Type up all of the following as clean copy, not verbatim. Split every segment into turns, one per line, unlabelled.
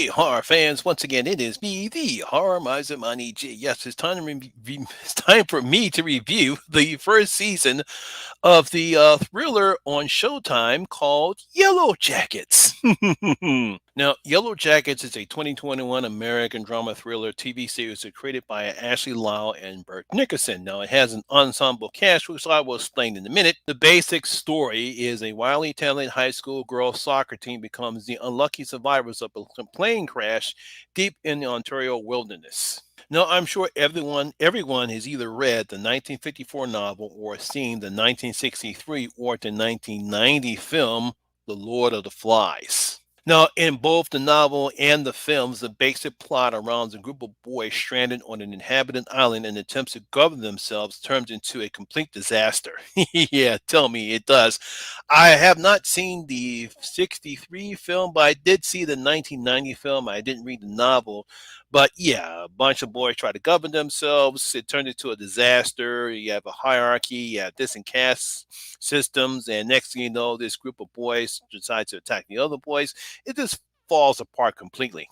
horror fans. Once again, it is me, the Horror Miser Money G. Yes, it's time to it's time for me to review the first season of the thriller on Showtime called Yellowjackets. Now, Yellowjackets is a 2021 American drama thriller TV series created by Ashley Lau and Bert Nickerson. Now, it has an ensemble cast, which I will explain in a minute. The basic story is a wildly talented high school girls soccer team becomes the unlucky survivors of a plane crash deep in the Ontario wilderness. Now, I'm sure everyone has either read the 1954 novel or seen the 1963 or the 1990 film The Lord of the Flies. Now, in both the novel and the films, the basic plot around a group of boys stranded on an inhabited island and attempts to govern themselves turns into a complete disaster. Yeah, tell me it does. I have not seen the 63 film, but I did see the 1990 film. I didn't read the novel. But yeah, a bunch of boys try to govern themselves. It turned into a disaster. You have a hierarchy, you have distant caste systems, and next thing you know, this group of boys decide to attack the other boys. It just falls apart completely.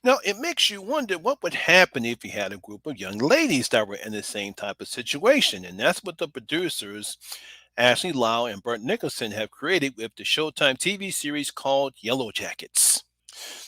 Now, it makes you wonder what would happen if you had a group of young ladies that were in the same type of situation. And that's what the producers, Ashley Lau and Bert Nicholson, have created with the Showtime TV series called Yellowjackets.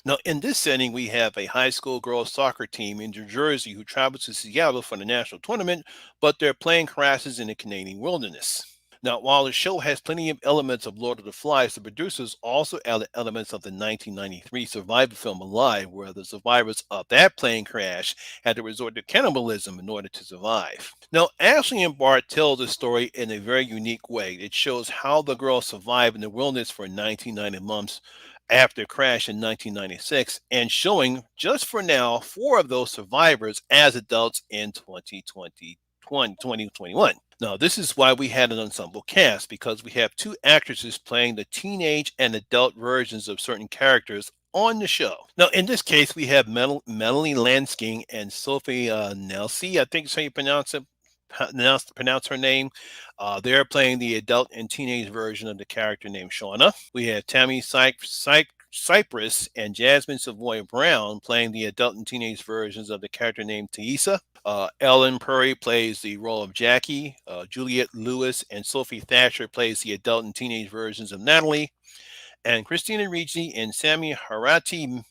Now, in this setting, we have a high school girls soccer team in New Jersey who travels to Seattle for the national tournament, but their plane crashes in the Canadian wilderness. Now, while the show has plenty of elements of Lord of the Flies, the producers also added elements of the 1993 survival film Alive, where the survivors of that plane crash had to resort to cannibalism in order to survive. Now, Ashley and Bart tell the story in a very unique way. It shows how the girls survived in the wilderness for 1990 months after the crash in 1996 and showing just for now four of those survivors as adults in 2021. Now, this is why we had an ensemble cast because we have two actresses playing the teenage and adult versions of certain characters on the show. Now, in this case, we have Melanie Lansking and Sophie Nelsie, I think is how you pronounce her name. They're playing the adult and teenage version of the character named Shauna. We have Tammy Cypress and Jasmine Savoy Brown playing the adult and teenage versions of the character named Thaisa. Ellen Purry plays the role of Jackie. Juliette Lewis and Sophie Thatcher plays the adult and teenage versions of Natalie. And Christina Ricci and Sammy Harati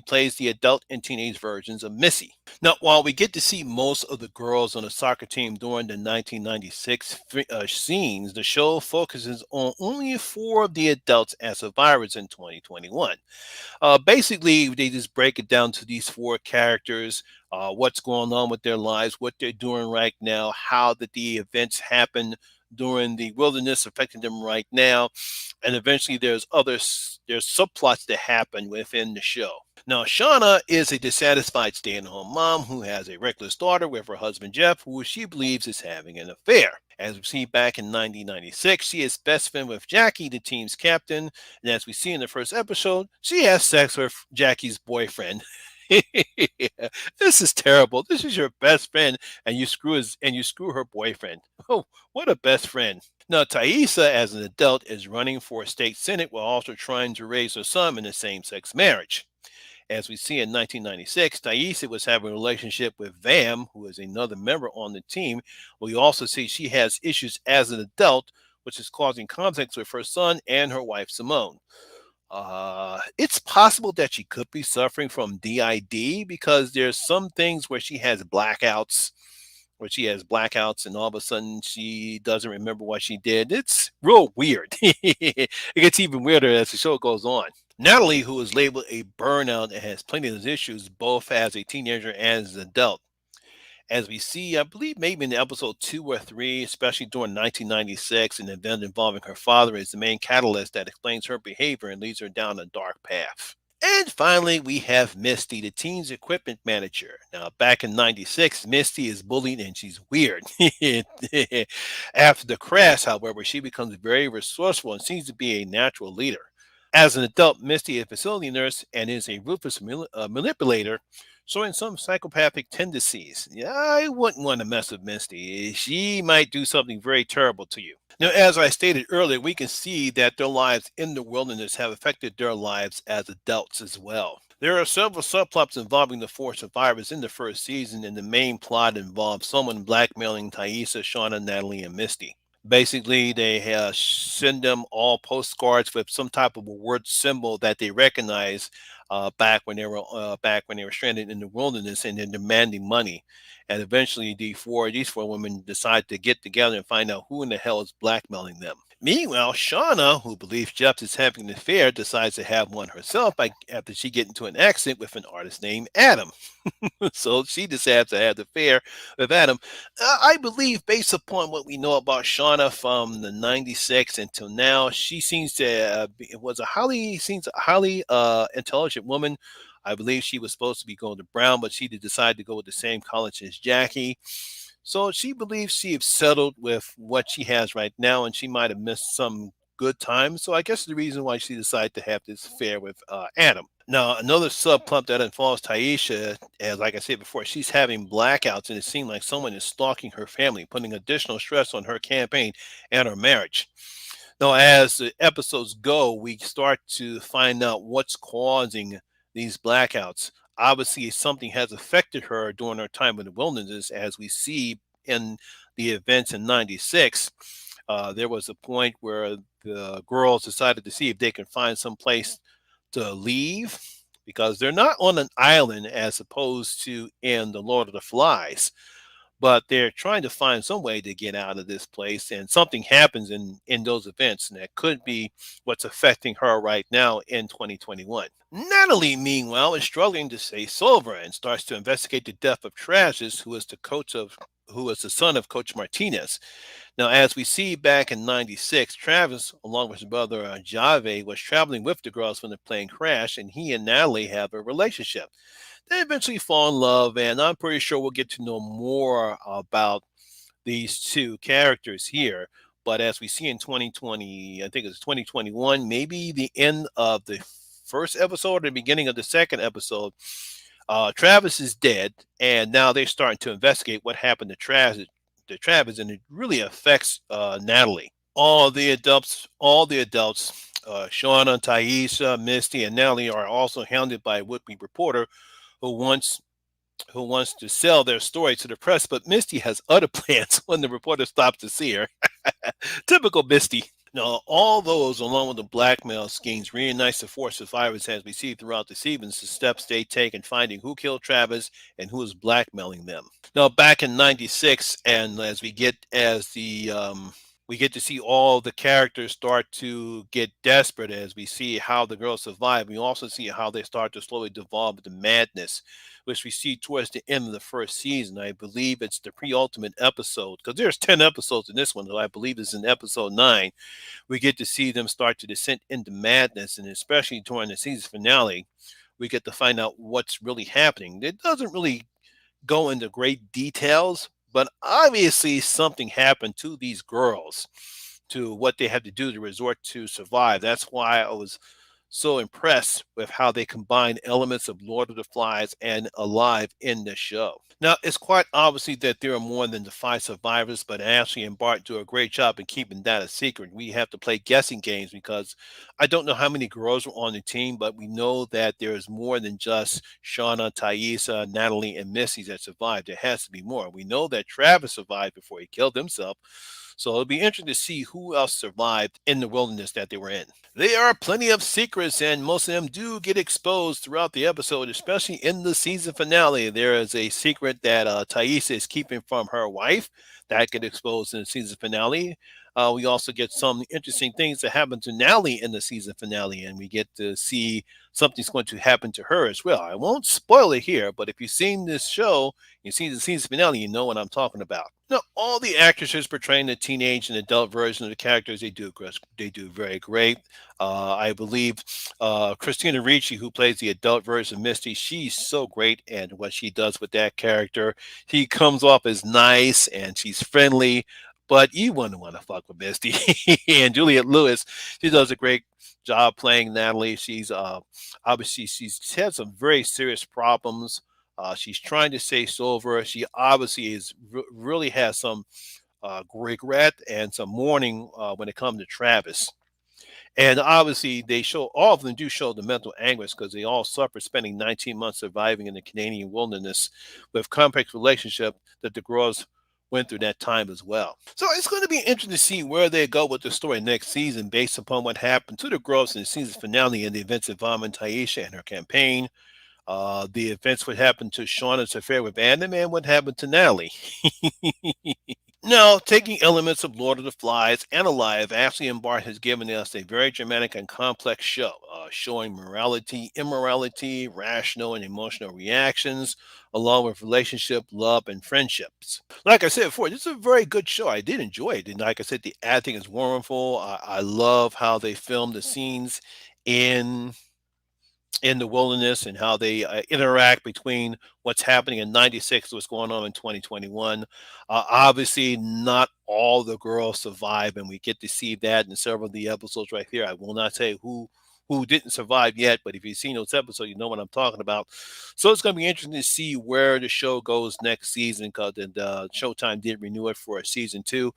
plays the adult and teenage versions of Missy. Now, while we get to see most of the girls on the soccer team during the 1996 scenes, the show focuses on only four of the adults as survivors in 2021. Basically, they just break it down to these four characters, what's going on with their lives, what they're doing right now, how did the events happen during the wilderness affecting them right now, and eventually there's subplots that happen within the show. Now, Shauna is a dissatisfied stay-at-home mom who has a reckless daughter with her husband Jeff, who she believes is having an affair. As we see back in 1996, she is best friend with Jackie, the team's captain, and as we see in the first episode, she has sex with Jackie's boyfriend. This is terrible. This is your best friend, and you screw her boyfriend. Oh, what a best friend. Now, Thaisa, as an adult, is running for state senate while also trying to raise her son in a same-sex marriage. As we see in 1996, Thaisa was having a relationship with Vam, who is another member on the team. We also see she has issues as an adult, which is causing conflicts with her son and her wife, Simone. It's possible that she could be suffering from DID because there's some things where she has blackouts and all of a sudden she doesn't remember what she did. It's real weird. It gets even weirder as the show goes on. Natalie, who is labeled a burnout and has plenty of issues both as a teenager and as an adult. As we see, I believe maybe in episode 2 or 3, especially during 1996, an event involving her father is the main catalyst that explains her behavior and leads her down a dark path. And finally, we have Misty, the team's equipment manager. Now, back in 96, Misty is bullied and she's weird. After the crash, however, she becomes very resourceful and seems to be a natural leader. As an adult, Misty is a facility nurse and is a ruthless manipulator. Showing some psychopathic tendencies. Yeah, I wouldn't want to mess with Misty. She might do something very terrible to you. Now, as I stated earlier, we can see that their lives in the wilderness have affected their lives as adults as well. There are several subplots involving the four survivors in the first season, and the main plot involves someone blackmailing Thaisa, Shauna, Natalie, and Misty. Basically, they send them all postcards with some type of a word symbol that they recognize back when they were stranded in the wilderness, and then demanding money. And eventually, these four women decide to get together and find out who in the hell is blackmailing them. Meanwhile, Shauna, who believes Jeff is having an affair, decides to have one herself after she gets into an accident with an artist named Adam. So she decides to have the affair with Adam. I believe, based upon what we know about Shauna from the '96 until now, she seems to was a highly intelligent woman. I believe she was supposed to be going to Brown, but she did decide to go with the same college as Jackie. So she believes she is settled with what she has right now, and she might have missed some good times. So I guess the reason why she decided to have this affair with Adam. Now, another subplot that involves Taisha, as like I said before, she's having blackouts, and it seems like someone is stalking her family, putting additional stress on her campaign and her marriage. Now, as the episodes go, we start to find out what's causing these blackouts. Obviously, something has affected her during her time in the wilderness, as we see in the events in '96. There was a point where the girls decided to see if they can find some place to leave because they're not on an island as opposed to in the Lord of the Flies, but they're trying to find some way to get out of this place, and something happens in those events, and that could be what's affecting her right now in 2021. Natalie, meanwhile, is struggling to stay sober and starts to investigate the death of Travis, who is the son of Coach Martinez. Now, as we see back in '96, Travis, along with his brother Jave, was traveling with the girls when the plane crashed, and he and Natalie have a relationship. They eventually fall in love, and I'm pretty sure we'll get to know more about these two characters here. But as we see in 2020, I think it's 2021, maybe the end of the first episode or the beginning of the second episode, Travis is dead, and now they're starting to investigate what happened to Travis. And it really affects Natalie. All the adults, Shauna, Taisha, Misty, and Natalie are also hounded by a would-be reporter who wants who wants to sell their story to the press, but Misty has other plans when the reporter stops to see her. Typical Misty. Now, all those, along with the blackmail schemes, reunites the four survivors as we see throughout the seasons the steps they take in finding who killed Travis and who is blackmailing them. Now, back in '96, and we get to see all the characters start to get desperate as we see how the girls survive. We also see how they start to slowly devolve into madness, which we see towards the end of the first season. I believe it's the pre-ultimate episode because there's 10 episodes in this one, though I believe it's in episode 9. We get to see them start to descend into madness, and especially during the season finale, we get to find out what's really happening. It doesn't really go into great details, but obviously something happened to these girls, to what they had to do to resort to survive. That's why I was so impressed with how they combine elements of Lord of the Flies and Alive in the show. Now, it's quite obviously that there are more than the five survivors, but Ashley and Bart do a great job in keeping that a secret. We have to play guessing games because I don't know how many girls were on the team, but we know that there is more than just Shauna, Thaisa, Natalie, and Missy that survived. There has to be more. We know that Travis survived before he killed himself. So it'll be interesting to see who else survived in the wilderness that they were in. There are plenty of secrets, and most of them do get exposed throughout the episode, especially in the season finale. There is a secret that Thaisa is keeping from her wife that get exposed in the season finale. We also get some interesting things that happen to Nally in the season finale, and we get to see something's going to happen to her as well. I won't spoil it here, but if you've seen this show, you've seen the season finale, you know what I'm talking about. Now, all the actresses portraying the teenage and adult version of the characters, they do very great. I believe Christina Ricci, who plays the adult version of Misty, she's so great and what she does with that character. She comes off as nice and she's friendly, but you wouldn't want to fuck with Misty. And Juliette Lewis, she does a great job playing Natalie. She's obviously she's had some very serious problems She's trying to stay sober. She obviously really has some regret and some mourning when it comes to Travis. And obviously, they show all of them do show the mental anguish because they all suffer spending 19 months surviving in the Canadian wilderness with complex relationship that the girls went through that time as well. So it's going to be interesting to see where they go with the story next season based upon what happened to the girls in the season finale and the events involving Taisha and her campaign. The events what happened to Shauna's affair with Adam and what happened to Natalie. No, taking elements of Lord of the Flies and Alive, Ashley and Bart has given us a very dramatic and complex show, showing morality, immorality, rational and emotional reactions, along with relationship, love, and friendships. Like I said before, this is a very good show. I did enjoy it, and like I said, the acting is wonderful. I love how they filmed the scenes in in the wilderness and how they interact between what's happening in 96 what's going on in 2021. Obviously not all the girls survive, and we get to see that in several of the episodes right here. I will not say who didn't survive yet, but if you've seen those episodes you know what I'm talking about. So it's going to be interesting to see where the show goes next season because Showtime did renew it for a season 2.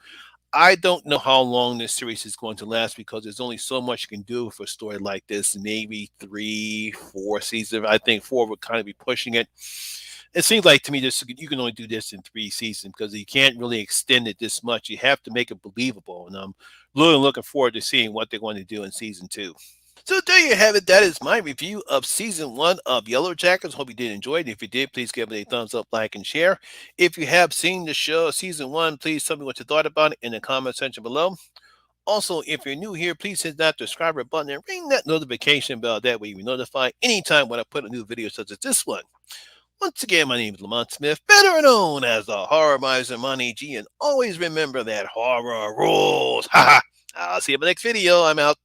I don't know how long this series is going to last because there's only so much you can do for a story like this. Maybe 3, 4 seasons. I think 4 would kind of be pushing it. It seems like to me this you can only do this in 3 seasons because you can't really extend it this much. You have to make it believable, and I'm really looking forward to seeing what they're going to do in season 2. So there you have it. That is my review of season 1 of Yellowjackets. Hope you did enjoy it. If you did, please give it a thumbs up, like, and share. If you have seen the show season 1, please tell me what you thought about it in the comment section below. Also, if you're new here, please hit that subscribe button and ring that notification bell. That way you'll be notified anytime when I put a new video such as this one. Once again, my name is Lamont Smith, better known as the Horror Miser Money G, and always remember that horror rules. Ha ha! I'll see you in the next video. I'm out.